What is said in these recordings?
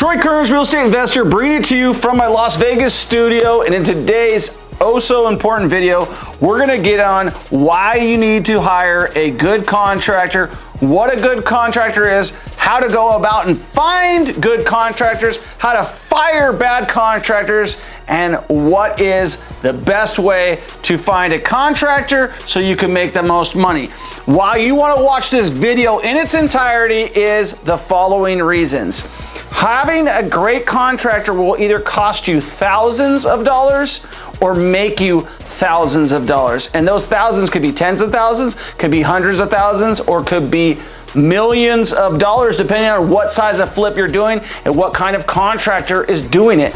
Troy Kearns, real estate investor, bringing it to you from my Las Vegas studio. And in today's oh so important video, we're gonna get on why you need to hire a good contractor, what a good contractor is, how to go about and find good contractors, how to fire bad contractors, and what is the best way to find a contractor so you can make the most money. Why you want to watch this video in its entirety is the following reasons. Having a great contractor will either cost you thousands of dollars or make you thousands of dollars. And those thousands could be tens of thousands, could be hundreds of thousands, or could be millions of dollars, depending on what size of flip you're doing and what kind of contractor is doing it.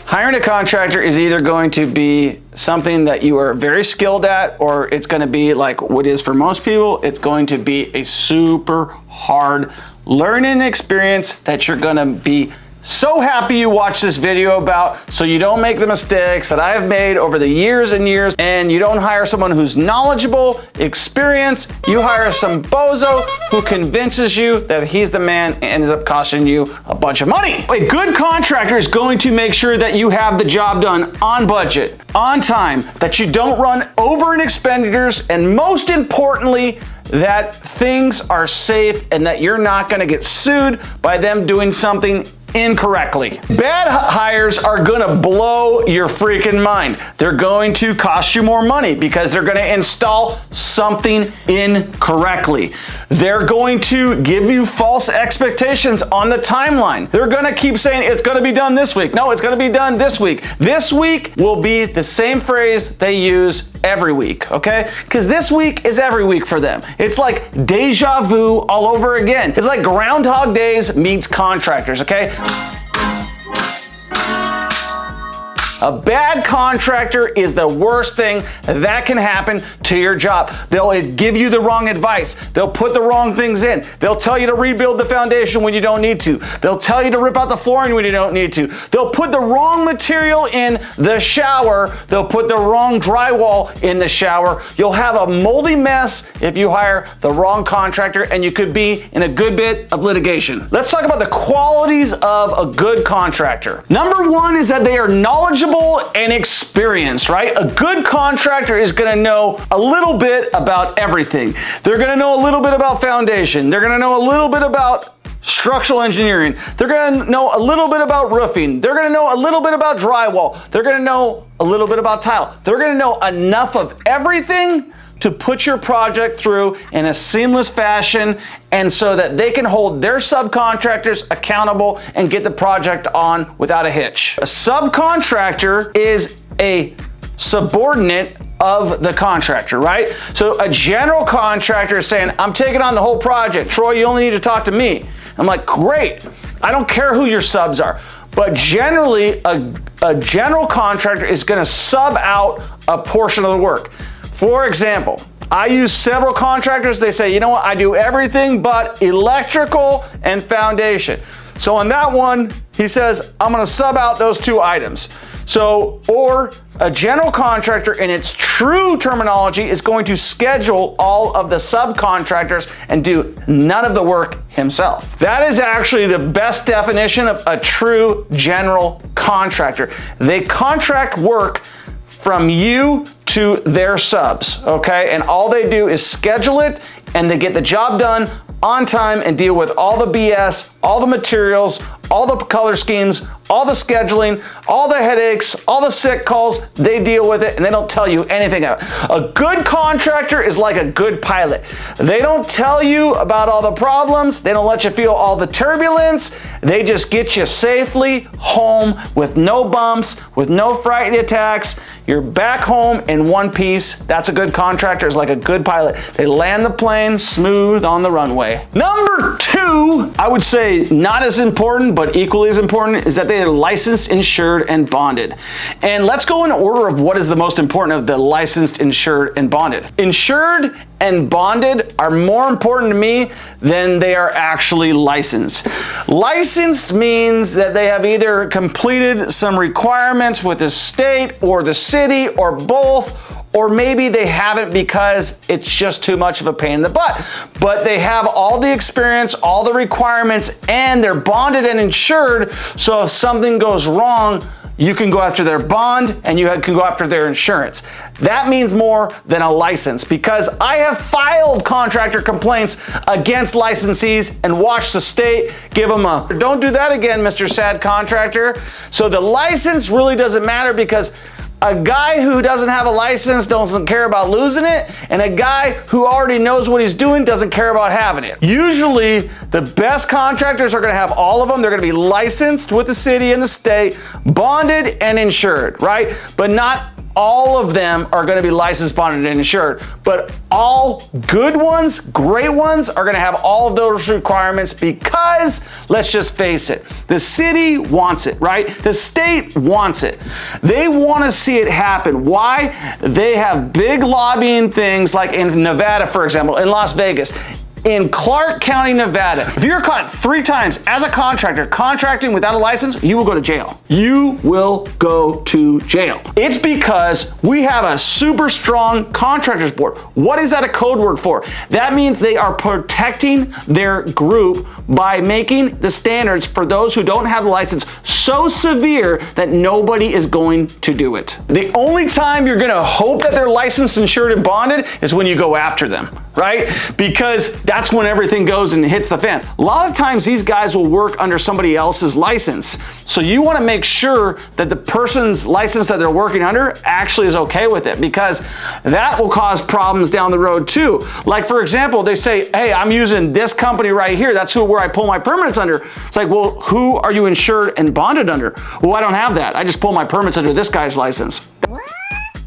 Hiring a contractor is either going to be something that you are very skilled at, or it's going to be like what is for most people, it's going to be a super hard learning experience that you're going to be so happy you watched this video about, so you don't make the mistakes that I have made over the years and years, and you don't hire someone who's knowledgeable, experienced. You hire some bozo who convinces you that he's the man and ends up costing you a bunch of money. A good contractor is going to make sure that you have the job done on budget, on time, that you don't run over in expenditures, and most importantly, that things are safe and that you're not going to get sued by them doing something incorrectly. Bad hires are gonna blow your freaking mind. They're going to cost you more money because they're gonna install something incorrectly. They're going to give you false expectations on the timeline. They're gonna keep saying it's gonna be done this week. No, it's gonna be done this week. This week will be the same phrase they use every week, okay? Because this week is every week for them. It's like deja vu all over again. It's like Groundhog Days meets contractors, okay? A bad contractor is the worst thing that can happen to your job. They'll give you the wrong advice. They'll put the wrong things in. They'll tell you to rebuild the foundation when you don't need to. They'll tell you to rip out the flooring when you don't need to. They'll put the wrong material in the shower. They'll put the wrong drywall in the shower. You'll have a moldy mess if you hire the wrong contractor, and you could be in a good bit of litigation. Let's talk about the qualities of a good contractor. Number one is that they are knowledgeable and experienced, right? A good contractor is gonna know a little bit about everything. They're gonna know a little bit about foundation. They're gonna know a little bit about structural engineering. They're gonna know a little bit about roofing. They're gonna know a little bit about drywall. They're gonna know a little bit about tile. They're gonna know enough of everything to put your project through in a seamless fashion, and so that they can hold their subcontractors accountable and get the project on without a hitch. A subcontractor is a subordinate of the contractor, right? So a general contractor is saying, I'm taking on the whole project. Troy, you only need to talk to me. I'm like, great. I don't care who your subs are. But generally, a general contractor is gonna sub out a portion of the work. For example, I use several contractors. They say, you know what, I do everything but electrical and foundation. So on that one, he says, I'm gonna sub out those two items. So, or a general contractor in its true terminology is going to schedule all of the subcontractors and do none of the work himself. That is actually the best definition of a true general contractor. They contract work from you to their subs, okay? And all they do is schedule it, and they get the job done on time and deal with all the BS, all the materials, all the color schemes, all the scheduling, all the headaches, all the sick calls. They deal with it, and they don't tell you anything about it. A good contractor is like a good pilot. They don't tell you about all the problems. They don't let you feel all the turbulence. They just get you safely home with no bumps, with no frightening attacks. You're back home in one piece. That's a good contractor, is like a good pilot. They land the plane smooth on the runway. Number two, I would say not as important, but equally as important, is that they they're licensed, insured, and bonded. And let's go in order of what is the most important of the licensed, insured, and bonded. Insured and bonded are more important to me than they are actually licensed. Licensed means that they have either completed some requirements with the state or the city or both, or maybe they haven't because it's just too much of a pain in the butt. But they have all the experience, all the requirements, and they're bonded and insured, so if something goes wrong, you can go after their bond and you can go after their insurance. That means more than a license, because I have filed contractor complaints against licensees and watched the state give them a, don't do that again, Mr. Sad Contractor. So the license really doesn't matter, because a guy who doesn't have a license doesn't care about losing it, and a guy who already knows what he's doing doesn't care about having it. Usually, the best contractors are gonna have all of them. They're gonna be licensed with the city and the state, bonded and insured, right? But not all of them are gonna be licensed, bonded, and insured. But all good ones, great ones, are gonna have all of those requirements, because, let's just face it, the city wants it, right? The state wants it. They wanna see it happen. Why? They have big lobbying things, like in Nevada, for example, in Las Vegas. In Clark County, Nevada, if you're caught 3 times as a contractor contracting without a license, you will go to jail. You will go to jail. It's because we have a super strong contractors board. What is that a code word for? That means they are protecting their group by making the standards for those who don't have the license so severe that nobody is going to do it. The only time you're gonna hope that they're licensed, insured, and bonded is when you go after them, right? Because that's when everything goes and hits the fan. A lot of times these guys will work under somebody else's license. So you wanna make sure that the person's license that they're working under actually is okay with it, because that will cause problems down the road too. Like, for example, they say, hey, I'm using this company right here. That's where I pull my permits under. It's like, well, who are you insured and bonded under? Well, I don't have that. I just pull my permits under this guy's license.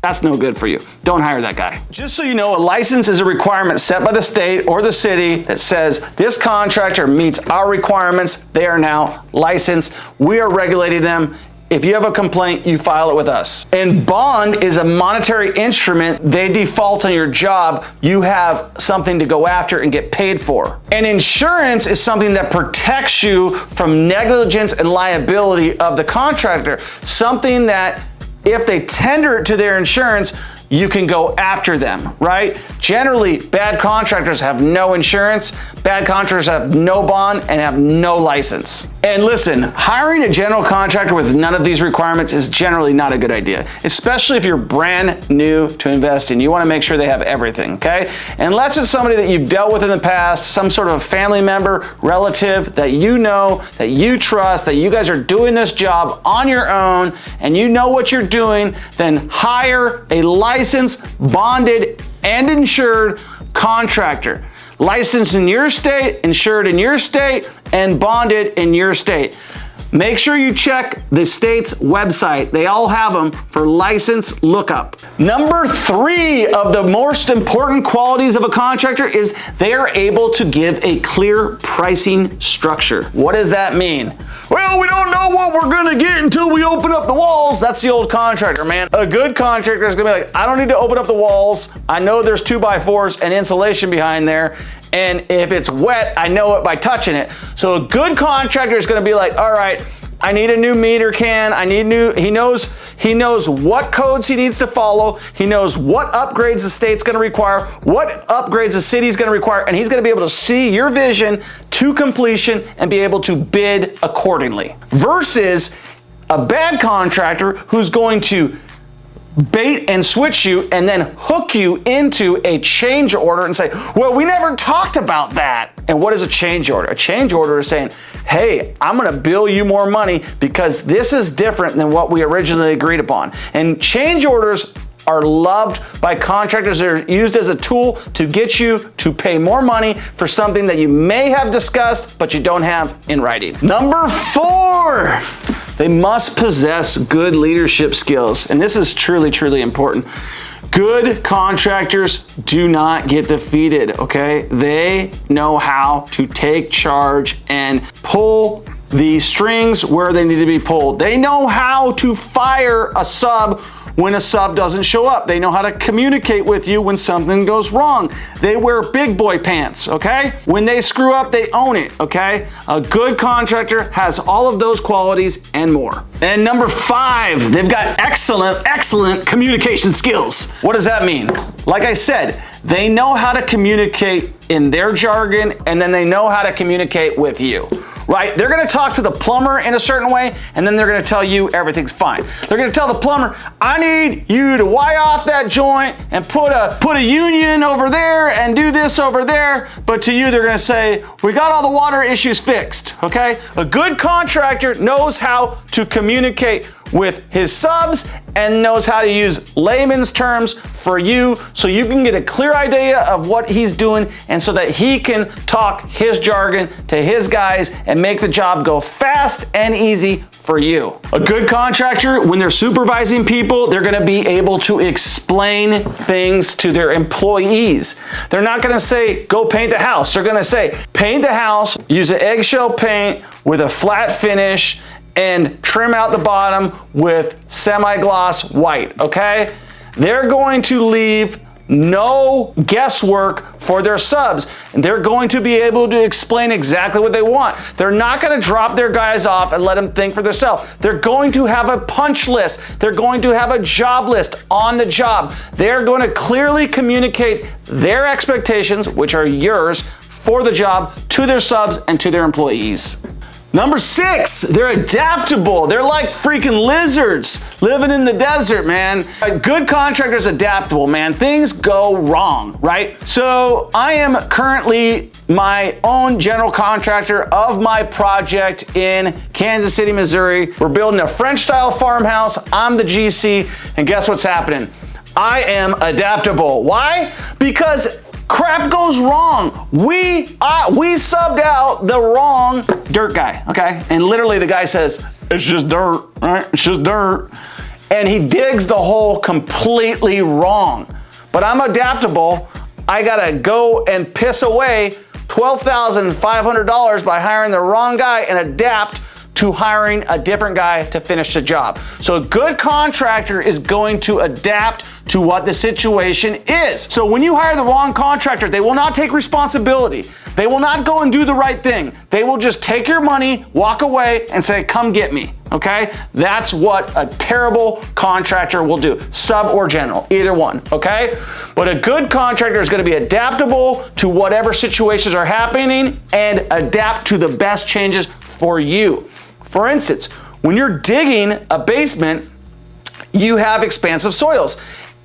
That's no good for you. Don't hire that guy. Just so you know, a license is a requirement set by the state or the city that says this contractor meets our requirements. They are now licensed. We are regulating them. If you have a complaint, you file it with us. And bond is a monetary instrument. They default on your job. You have something to go after and get paid for. And insurance is something that protects you from negligence and liability of the contractor. Something that if they tender it to their insurance, you can go after them, right? Generally, bad contractors have no insurance, bad contractors have no bond, and have no license. And listen, hiring a general contractor with none of these requirements is generally not a good idea, especially if you're brand new to invest in. You wanna make sure they have everything, okay? Unless it's somebody that you've dealt with in the past, some sort of family member, relative that you know, that you trust, that you guys are doing this job on your own, and you know what you're doing, then hire a licensed, bonded, and insured contractor. Licensed in your state, insured in your state, and bonded in your state. Make sure you check the state's website. They all have them for license lookup. Number 3 of the most important qualities of a contractor is they are able to give a clear pricing structure. What does that mean? Well, we don't know what we're gonna get until we open up the walls. That's the old contractor, man. A good contractor is gonna be like, I don't need to open up the walls. I know there's 2x4s and insulation behind there. And if it's wet, I know it by touching it. So a good contractor is gonna be like, all right, I need a new meter can. He knows what codes he needs to follow. He knows what upgrades the state's gonna require, what upgrades the city's gonna require, and he's gonna be able to see your vision to completion and be able to bid accordingly. Versus a bad contractor who's going to bait and switch you and then hook you into a change order and say, well, we never talked about that. And what is a change order? A change order is saying, hey, I'm gonna bill you more money because this is different than what we originally agreed upon. And change orders are loved by contractors. They're used as a tool to get you to pay more money for something that you may have discussed, but you don't have in writing. Number 4, they must possess good leadership skills. And this is truly, truly important. Good contractors do not get defeated, okay? They know how to take charge and pull the strings where they need to be pulled. They know how to fire a sub when a sub doesn't show up. They know how to communicate with you when something goes wrong. They wear big boy pants, okay? When they screw up, they own it, okay? A good contractor has all of those qualities and more. And number 5, they've got excellent communication skills. What does that mean? Like I said, they know how to communicate in their jargon, and then they know how to communicate with you. Right? They're gonna talk to the plumber in a certain way, and then they're gonna tell you everything's fine. They're gonna tell the plumber, I need you to wire off that joint and put a union over there and do this over there. But to you, they're gonna say, we got all the water issues fixed, okay? A good contractor knows how to communicate with his subs and knows how to use layman's terms for you so you can get a clear idea of what he's doing and so that he can talk his jargon to his guys and make the job go fast and easy for you. A good contractor, when they're supervising people, they're gonna be able to explain things to their employees. They're not gonna say, go paint the house. They're gonna say, paint the house, use an eggshell paint with a flat finish, and trim out the bottom with semi-gloss white, okay? They're going to leave no guesswork for their subs. And they're going to be able to explain exactly what they want. They're not gonna drop their guys off and let them think for themselves. They're going to have a punch list. They're going to have a job list on the job. They're going to clearly communicate their expectations, which are yours, for the job to their subs and to their employees. Number 6, they're adaptable. They're like freaking lizards living in the desert, man. A good contractor is adaptable, man. Things go wrong, right? So I am currently my own general contractor of my project in Kansas City, Missouri. We're building a French-style farmhouse. I'm the GC, and guess what's happening? I am adaptable. Why? Because crap goes wrong. We subbed out the wrong dirt guy, okay? And literally the guy says, it's just dirt, right? It's just dirt. And he digs the hole completely wrong. But I'm adaptable. I gotta go and piss away $12,500 by hiring the wrong guy and adapt to hiring a different guy to finish the job. So a good contractor is going to adapt to what the situation is. So when you hire the wrong contractor, they will not take responsibility. They will not go and do the right thing. They will just take your money, walk away, and say, come get me, okay? That's what a terrible contractor will do, sub or general, either one, okay? But a good contractor is gonna be adaptable to whatever situations are happening and adapt to the best changes for you. For instance, when you're digging a basement, you have expansive soils.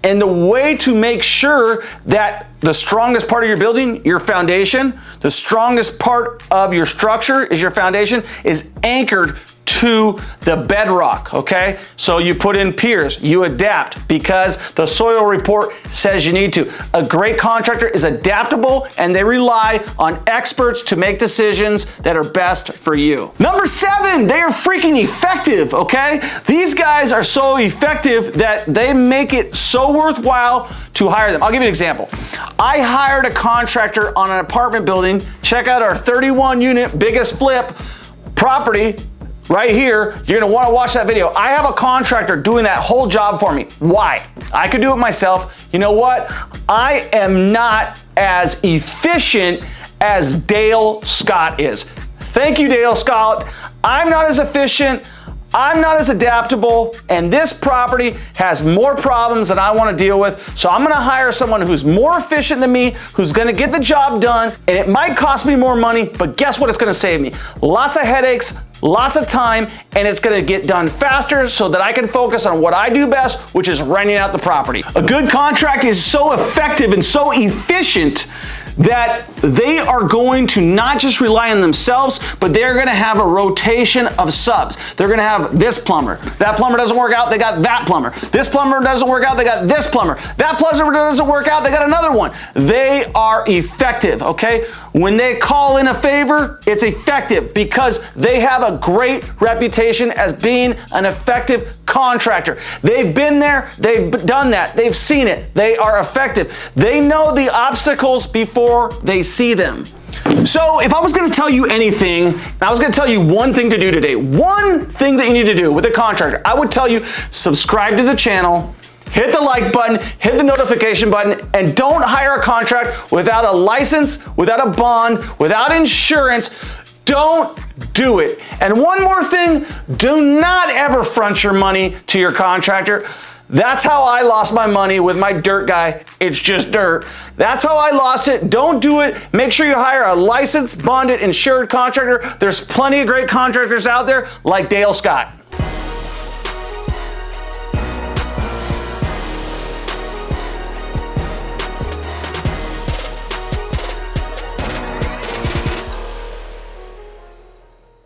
And the way to make sure that the strongest part of your building, your foundation, the strongest part of your structure is your foundation, is anchored to the bedrock, okay? So you put in piers, you adapt because the soil report says you need to. A great contractor is adaptable and they rely on experts to make decisions that are best for you. Number 7, they are freaking effective, okay? These guys are so effective that they make it so worthwhile to hire them. I'll give you an example. I hired a contractor on an apartment building. Check out our 31 unit biggest flip property right here. You're gonna wanna watch that video. I have a contractor doing that whole job for me. Why? I could do it myself. You know what? I am not as efficient as Dale Scott is. Thank you, Dale Scott. I'm not as efficient. I'm not as adaptable, and this property has more problems than I want to deal with. So I'm going to hire someone who's more efficient than me, who's going to get the job done, and it might cost me more money, but guess what it's going to save me? Lots of headaches, lots of time, and it's going to get done faster so that I can focus on what I do best, which is renting out the property. A good contract is so effective and so efficient that they are going to not just rely on themselves, but they're gonna have a rotation of subs. They're gonna have this plumber. That plumber doesn't work out, they got that plumber. This plumber doesn't work out, they got this plumber. That plumber doesn't work out, they got another one. They are effective, okay? When they call in a favor, it's effective because they have a great reputation as being an effective contractor. They've been there, they've done that, they've seen it, they are effective. They know the obstacles before before they see them. So if I was going to tell you anything, I was going to tell you one thing to do today, one thing that you need to do with a contractor, I would tell you subscribe to the channel, hit the like button, hit the notification button, and don't hire a contract without a license, without a bond, without insurance. Don't do it. And one more thing, do not ever front your money to your contractor. That's how I lost my money with my dirt guy. It's just dirt. That's how I lost it. Don't do it. Make sure you hire a licensed, bonded, insured contractor. There's plenty of great contractors out there like Dale Scott.